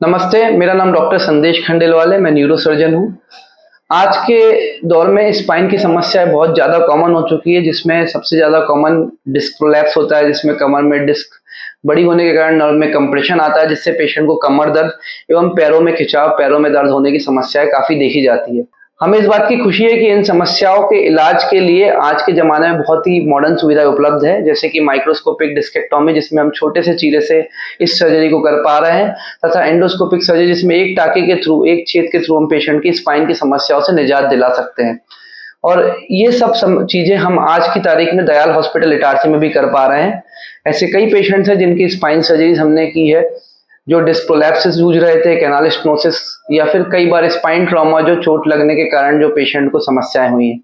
नमस्ते, मेरा नाम डॉक्टर संदेश खंडेलवाल है, मैं न्यूरोसर्जन हूँ। आज के दौर में स्पाइन की समस्याएँ बहुत ज़्यादा कॉमन हो चुकी है, जिसमें सबसे ज़्यादा कॉमन डिस्क प्रोलैप्स होता है, जिसमें कमर में डिस्क बड़ी होने के कारण नर्व में कंप्रेशन आता है, जिससे पेशेंट को कमर दर्द एवं पैरों में खिंचाव, पैरों में दर्द होने की समस्याएँ काफ़ी देखी जाती है। हमें इस बात की खुशी है कि इन समस्याओं के इलाज के लिए आज के ज़माने में बहुत ही मॉडर्न सुविधाएँ उपलब्ध है, जैसे कि माइक्रोस्कोपिक डिस्केक्टोमी जिसमें हम छोटे से चीरे से इस सर्जरी को कर पा रहे हैं, तथा एंडोस्कोपिक सर्जरी जिसमें एक टाँके के थ्रू, एक छेद के थ्रू हम पेशेंट की स्पाइन की समस्याओं से निजात दिला सकते हैं। और ये सब चीज़ें हम आज की तारीख में दयाल हॉस्पिटल इटारसी में भी कर पा रहे हैं। ऐसे कई पेशेंट्स हैं जिनकी स्पाइन सर्जरीज हमने की है, जो डिस्क प्रोलैप्स से जूझ रहे थे, कैनाल स्टेनोसिस या फिर कई बार स्पाइन ट्रॉमा जो चोट लगने के कारण जो पेशेंट को समस्याएं हुई हैं।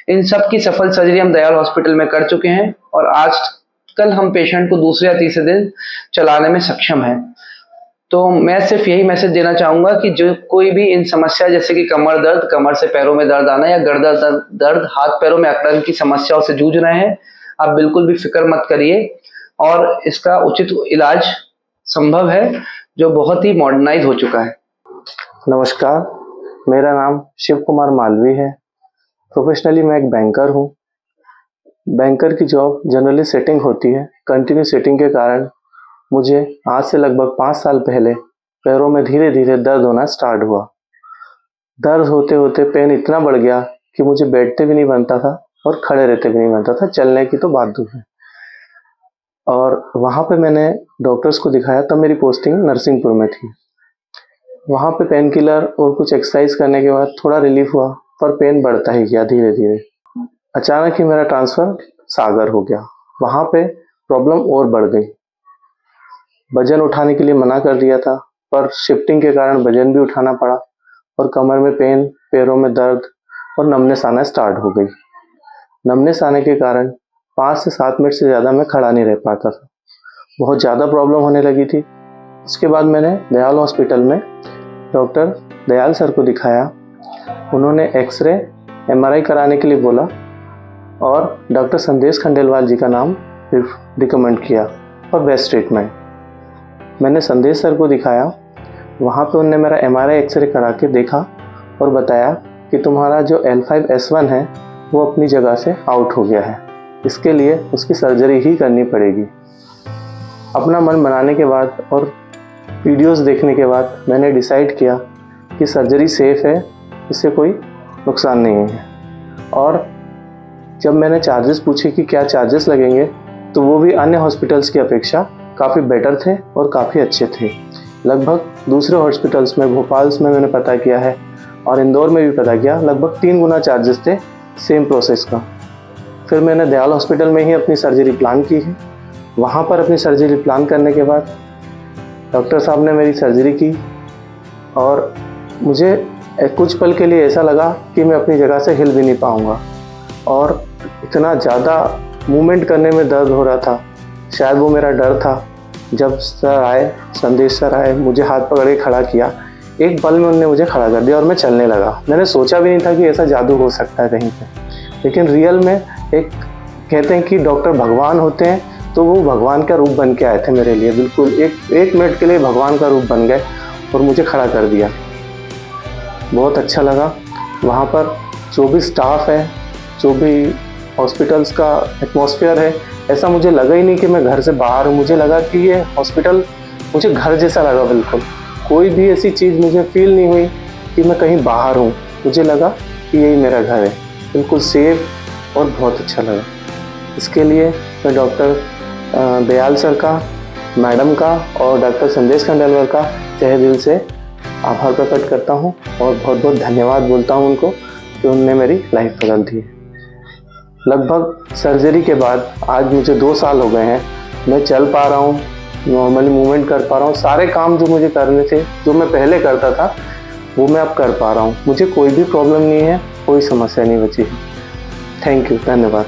इन सब की सफल सर्जरी हम दयाल हॉस्पिटल में कर चुके हैं और आजकल हम पेशेंट को दूसरे या तीसरे दिन चलाने में सक्षम हैं। तो मैं सिर्फ यही मैसेज देना चाहूँगा कि जो कोई भी इन समस्या जैसे कि कमर दर्द, कमर से पैरों में दर्द आना या गर्दन दर्द, हाथ पैरों में अकड़न की समस्याओं से जूझ रहे हैं, आप बिल्कुल भी फ़िक्र मत करिए और इसका उचित इलाज संभव है, जो बहुत ही मॉडर्नाइज़ हो चुका है। नमस्कार, मेरा नाम शिव कुमार मालवी है। प्रोफेशनली मैं एक बैंकर हूँ। बैंकर की जॉब जनरली सेटिंग होती है। कंटिन्यू सेटिंग के कारण मुझे आज से लगभग 5 साल पहले पैरों में धीरे धीरे दर्द होना स्टार्ट हुआ। दर्द होते होते पेन इतना बढ़ गया कि मुझे बैठते भी नहीं बनता था और खड़े रहते भी नहीं बनता था, चलने की तो बात दूर है। और वहाँ पे मैंने डॉक्टर्स को दिखाया, तब मेरी पोस्टिंग नरसिंहपुर में थी। वहाँ पे पेन किलर और कुछ एक्सरसाइज करने के बाद थोड़ा रिलीफ हुआ, पर पेन बढ़ता ही गया धीरे धीरे। अचानक ही मेरा ट्रांसफ़र सागर हो गया। वहाँ पे प्रॉब्लम और बढ़ गई। वजन उठाने के लिए मना कर दिया था, पर शिफ्टिंग के कारण वजन भी उठाना पड़ा और कमर में पेन, पैरों में दर्द और नमनेस आना स्टार्ट हो गई। नमनेस आने के कारण 5 से 7 मिनट से ज़्यादा मैं खड़ा नहीं रह पाता था। बहुत ज़्यादा प्रॉब्लम होने लगी थी। उसके बाद मैंने दयाल हॉस्पिटल में डॉक्टर दयाल सर को दिखाया। उन्होंने एक्सरे, एमआरआई कराने के लिए बोला और डॉक्टर संदेश खंडेलवाल जी का नाम रिकमेंड किया और बेस्ट ट्रीटमेंट। मैंने संदेश सर को दिखाया। वहाँ पे उन्होंने मेरा एमआरआई एक्सरे करा के देखा और बताया कि तुम्हारा जो L5-S1 है वो अपनी जगह से आउट हो गया है, इसके लिए उसकी सर्जरी ही करनी पड़ेगी। अपना मन बनाने के बाद और वीडियोस देखने के बाद मैंने डिसाइड किया कि सर्जरी सेफ़ है, इससे कोई नुकसान नहीं है। और जब मैंने चार्जेस पूछे कि क्या चार्जेस लगेंगे, तो वो भी अन्य हॉस्पिटल्स की अपेक्षा काफ़ी बेटर थे और काफ़ी अच्छे थे। लगभग दूसरे हॉस्पिटल्स में, भोपाल में मैंने पता किया है और इंदौर में भी पता किया, लगभग 3 गुना चार्जेस थे सेम प्रोसेस का। फिर मैंने दयाल हॉस्पिटल में ही अपनी सर्जरी प्लान की है। वहाँ पर अपनी सर्जरी प्लान करने के बाद डॉक्टर साहब ने मेरी सर्जरी की और मुझे कुछ पल के लिए ऐसा लगा कि मैं अपनी जगह से हिल भी नहीं पाऊँगा और इतना ज़्यादा मूवमेंट करने में दर्द हो रहा था। शायद वो मेरा डर था। जब सर आए, संदेश सर आए, मुझे हाथ पकड़ के खड़ा किया, एक पल में उन्होंने मुझे खड़ा कर दिया और मैं चलने लगा। मैंने सोचा भी नहीं था कि ऐसा जादू हो सकता है कहीं पे, लेकिन रियल में एक कहते हैं कि डॉक्टर भगवान होते हैं, तो वो भगवान का रूप बन के आए थे मेरे लिए। बिल्कुल एक मिनट के लिए भगवान का रूप बन गए और मुझे खड़ा कर दिया। बहुत अच्छा लगा। वहाँ पर जो भी स्टाफ है, जो भी हॉस्पिटल्स का एटमॉस्फेयर है, ऐसा मुझे लगा ही नहीं कि मैं घर से बाहर हूँ। मुझे लगा कि ये हॉस्पिटल मुझे घर जैसा लगा। बिल्कुल कोई भी ऐसी चीज़ मुझे फील नहीं हुई कि मैं कहीं बाहर हूँ। मुझे लगा कि यही मेरा घर है। बिल्कुल सेफ और बहुत अच्छा लगा। इसके लिए मैं डॉक्टर दयाल सर का, मैडम का और डॉक्टर संदेश खंडेलवाल का तहे दिल से आभार प्रकट करता हूँ और बहुत बहुत धन्यवाद बोलता हूँ उनको कि उन्होंने मेरी लाइफ बदल दी। लगभग सर्जरी के बाद आज मुझे 2 साल हो गए हैं। मैं चल पा रहा हूँ, नॉर्मली मूवमेंट कर पा रहा हूँ। सारे काम जो मुझे करने थे, जो मैं पहले करता था, वो मैं अब कर पा रहा हूँ। मुझे कोई भी प्रॉब्लम नहीं है, कोई समस्या नहीं बची है। थैंक यू, धन्यवाद।